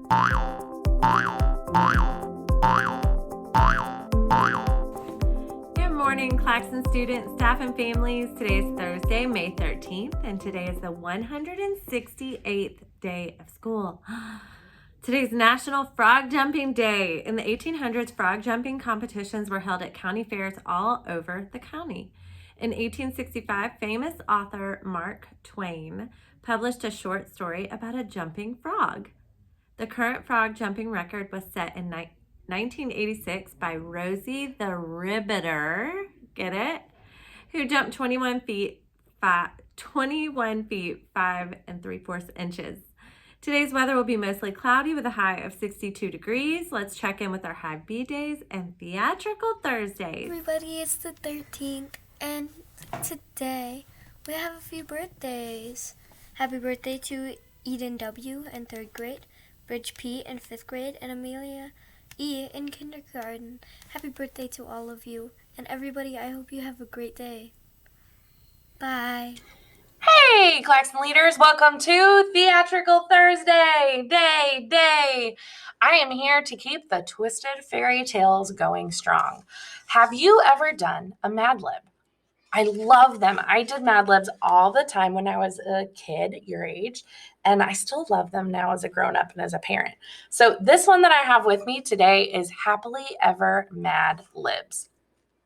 Good morning, Claxton students, staff, and families. Today is Thursday, May 13th, and today is the 168th day of school. Today's National Frog Jumping Day. In the 1800s, frog jumping competitions were held at county fairs all over the county. In 1865, famous author Mark Twain published a short story about a jumping frog. The current frog jumping record was set in 1986 by Rosie the Ribbitter, get it? Who jumped 21 feet 5 3/4 inches. Today's weather will be mostly cloudy with a high of 62 degrees. Let's check in with our high B days and theatrical Thursdays. Everybody, it's the 13th, and today we have a few birthdays. Happy birthday to Eden W. in 3rd grade, Bridge P. in 5th grade, and Amelia E. in kindergarten. Happy birthday to all of you. And everybody, I hope you have a great day. Bye. Hey, Claxton leaders, welcome to Theatrical Thursday, day. I am here to keep the twisted fairy tales going strong. Have you ever done a Mad Lib? I love them. I did Mad Libs all the time when I was a kid, your age, and I still love them now as a grown-up and as a parent. So this one that I have with me today is Happily Ever Mad Libs.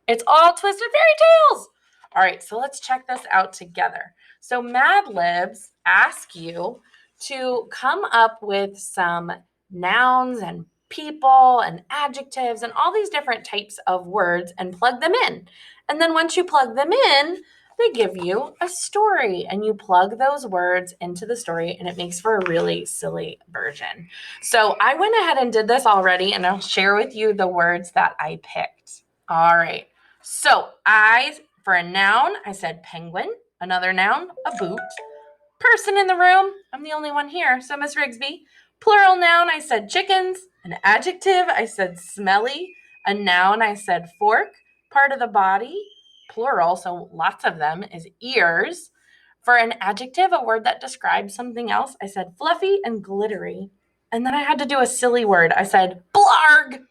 It's all twisted fairy tales. All right, so let's check this out together. So Mad Libs ask you to come up with some nouns and people and adjectives and all these different types of words and plug them in. And then once you plug them in, they give you a story and you plug those words into the story and it makes for a really silly version. So I went ahead and did this already and I'll share with you the words that I picked. All right. So for a noun, I said penguin. Another noun, a boot. Person in the room, I'm the only one here, so Miss Rigsby. Plural noun, I said chickens. An adjective, I said smelly. A noun, I said fork. Part of the body, plural, so lots of them, is ears. For an adjective, a word that describes something else, I said fluffy and glittery. And then I had to do a silly word. I said blarg.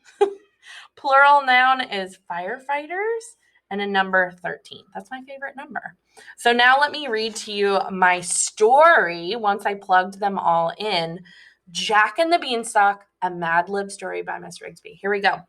Plural noun is firefighters. And a number 13. That's my favorite number. So now let me read to you my story once I plugged them all in. Jack and the Beanstalk, a Mad Lib story by Miss Rigsby. Here we go.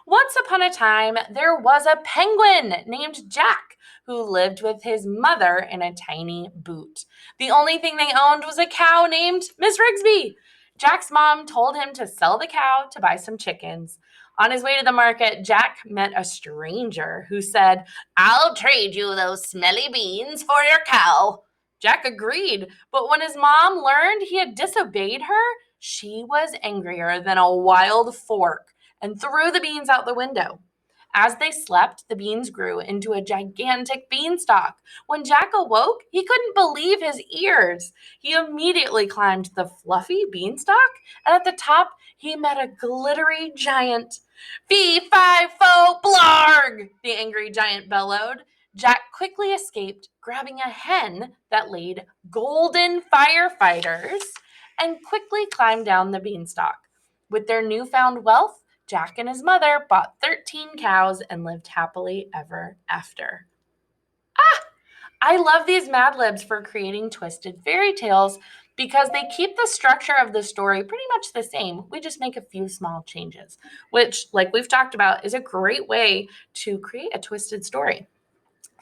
Once upon a time, there was a penguin named Jack who lived with his mother in a tiny boot. The only thing they owned was a cow named Miss Rigsby. Jack's mom told him to sell the cow to buy some chickens. On his way to the market, Jack met a stranger who said, "I'll trade you those smelly beans for your cow." Jack agreed, but when his mom learned he had disobeyed her, she was angrier than a wild fork and threw the beans out the window. As they slept, the beans grew into a gigantic beanstalk. When Jack awoke, he couldn't believe his ears. He immediately climbed the fluffy beanstalk, and at the top, he met a glittery giant. "Fee, fi, fo, blarg!" the angry giant bellowed. Jack quickly escaped, grabbing a hen that laid golden firefighters, and quickly climbed down the beanstalk. With their newfound wealth, Jack and his mother bought 13 cows and lived happily ever after. I love these Mad Libs for creating twisted fairy tales because they keep the structure of the story pretty much the same. We just make a few small changes, which, like we've talked about, is a great way to create a twisted story.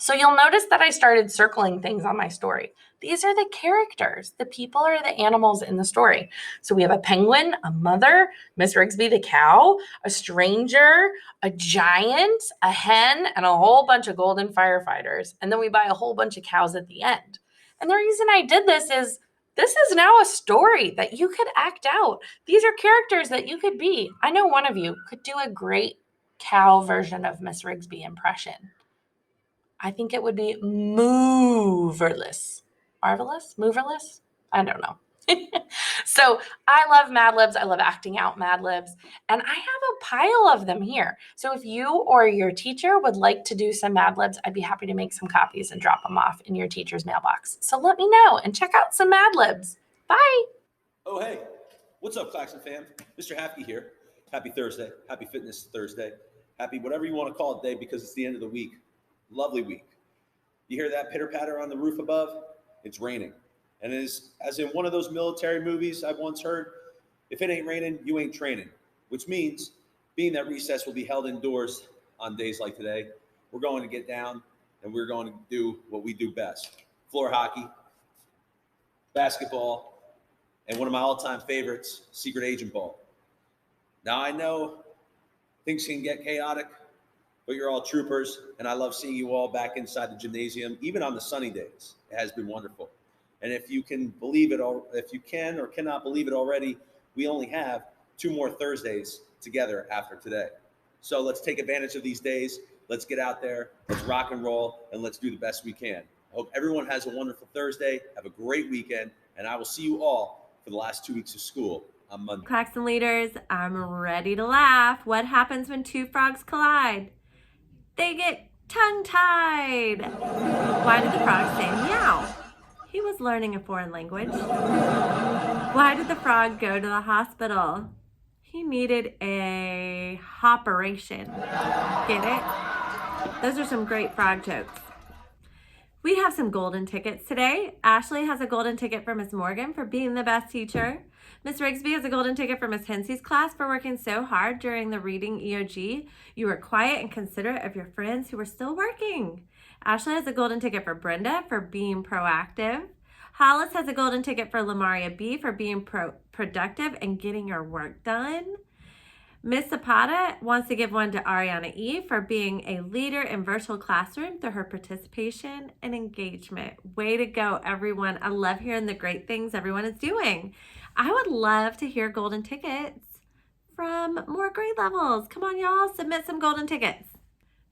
So you'll notice that I started circling things on my story. These are the characters. The people are the animals in the story. So we have a penguin, a mother, Miss Rigsby the cow, a stranger, a giant, a hen, and a whole bunch of golden firefighters. And then we buy a whole bunch of cows at the end. And the reason I did this is now a story that you could act out. These are characters that you could be. I know one of you could do a great cow version of Miss Rigsby impression. I think it would be moverless. Marvelous? Moverless? I don't know. So I love Mad Libs. I love acting out Mad Libs. And I have a pile of them here. So if you or your teacher would like to do some Mad Libs, I'd be happy to make some copies and drop them off in your teacher's mailbox. So let me know and check out some Mad Libs. Bye. Oh, hey, What's up, Claxton fam? Mr. Hafke here. Happy Thursday. Happy Fitness Thursday. Happy whatever you want to call it day because it's the end of the week. Lovely week. You hear that pitter patter on the roof above? It's raining. And as in one of those military movies I've once heard, if it ain't raining, you ain't training. Which means, being that recess will be held indoors on days like today, we're going to get down and we're going to do what we do best. Floor hockey, basketball, and one of my all-time favorites, secret agent ball. Now I know things can get chaotic, but you're all troopers, and I love seeing you all back inside the gymnasium, even on the sunny days. It has been wonderful. And if you can believe it, if you can or cannot believe it already, we only have 2 more Thursdays together after today. So let's take advantage of these days. Let's get out there, let's rock and roll, and let's do the best we can. I hope everyone has a wonderful Thursday. Have a great weekend, and I will see you all for the last 2 weeks of school on Monday. Claxton leaders, I'm ready to laugh. What happens when 2 frogs collide? They get tongue-tied. Why did the frog say meow? He was learning a foreign language. Why did the frog go to the hospital? He needed a operation. Get it? Those are some great frog jokes. We have some golden tickets today. Ashley has a golden ticket for Miss Morgan for being the best teacher. Miss Rigsby has a golden ticket for Miss Hensey's class for working so hard during the reading EOG. You were quiet and considerate of your friends who were still working. Ashley has a golden ticket for Brenda for being proactive. Hollis has a golden ticket for Lamaria B for being productive and getting her work done. Miss Zapata wants to give one to Ariana E for being a leader in virtual classroom through her participation and engagement. Way to go, everyone. I love hearing the great things everyone is doing. I would love to hear golden tickets from more grade levels. Come on, y'all, submit some golden tickets.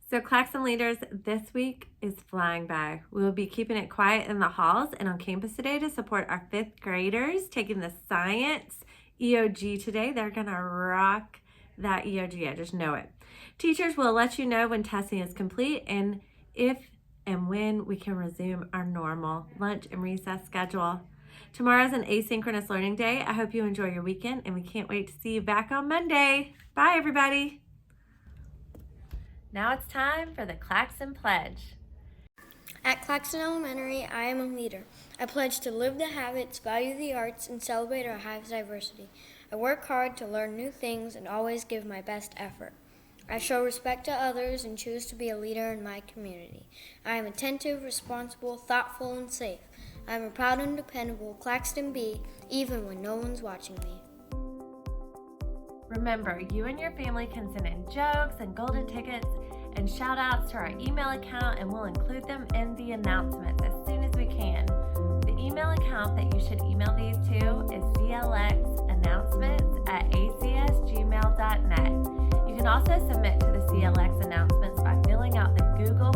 So Claxton leaders, this week is flying by. We will be keeping it quiet in the halls and on campus today to support our 5th graders taking the science EOG today. They're gonna rock that EOG, I just know it. Teachers will let you know when testing is complete and if and when we can resume our normal lunch and recess schedule. Tomorrow's an asynchronous learning day. I hope you enjoy your weekend and we can't wait to see you back on Monday. Bye, everybody. Now it's time for the Claxton Pledge. At Claxton Elementary, I am a leader. I pledge to live the habits, value the arts, and celebrate our hive's diversity. I work hard to learn new things and always give my best effort. I show respect to others and choose to be a leader in my community. I am attentive, responsible, thoughtful, and safe. I am a proud and dependable Claxton Bee, even when no one's watching me. Remember, you and your family can send in jokes and golden tickets and shout outs to our email account, and we'll include them in the announcements as soon as we can. The email account that you should email these to is clxannouncements@acsgmail.net. You can also submit to the CLX announcements by filling out the Google